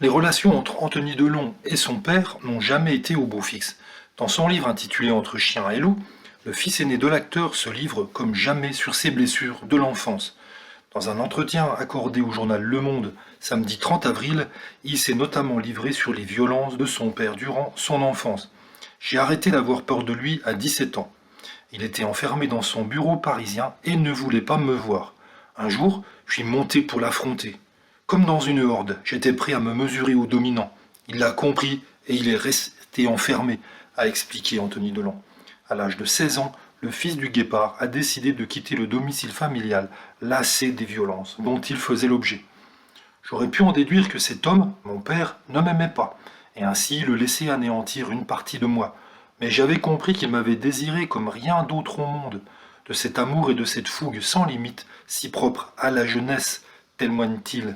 Les relations entre Anthony Delon et son père n'ont jamais été au beau fixe. Dans son livre intitulé Entre chien et loup, le fils aîné de l'acteur se livre comme jamais sur ses blessures de l'enfance. Dans un entretien accordé au journal Le Monde samedi 30 avril, il s'est notamment livré sur les violences de son père durant son enfance. J'ai arrêté d'avoir peur de lui à 17 ans. Il était enfermé dans son bureau parisien et ne voulait pas me voir. Un jour, je suis monté pour l'affronter. Comme dans une horde, j'étais prêt à me mesurer au dominant. Il l'a compris et il est resté enfermé, a expliqué Anthony Delon. À l'âge de 16 ans, le fils du guépard a décidé de quitter le domicile familial, lassé des violences dont il faisait l'objet. J'aurais pu en déduire que cet homme, mon père, ne m'aimait pas, et ainsi le laisser anéantir une partie de moi. Mais j'avais compris qu'il m'avait désiré comme rien d'autre au monde. De cet amour et de cette fougue sans limite, si propre à la jeunesse, témoigne-t-il.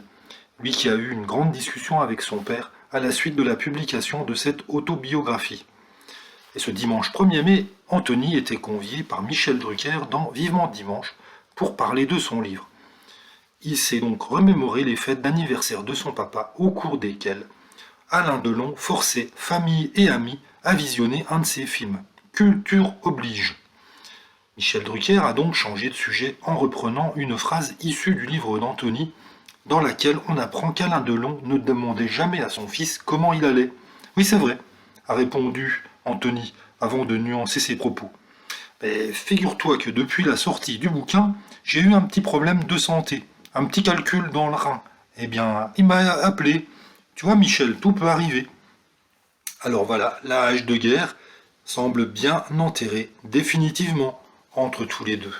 Lui qui a eu une grande discussion avec son père à la suite de la publication de cette autobiographie. Et ce dimanche 1er mai, Anthony était convié par Michel Drucker dans Vivement Dimanche pour parler de son livre. Il s'est donc remémoré les fêtes d'anniversaire de son papa au cours desquelles Alain Delon forçait famille et amis à visionner un de ses films. Culture oblige. Michel Drucker a donc changé de sujet en reprenant une phrase issue du livre d'Anthony dans laquelle on apprend qu'Alain Delon ne demandait jamais à son fils comment il allait. Oui, c'est vrai, a répondu Anthony avant de nuancer ses propos. Mais figure-toi que depuis la sortie du bouquin, j'ai eu un petit problème de santé, un petit calcul dans le rein. Eh bien, il m'a appelé. Tu vois, Michel, tout peut arriver. Alors voilà, la hache de guerre semble bien enterrée définitivement entre tous les deux.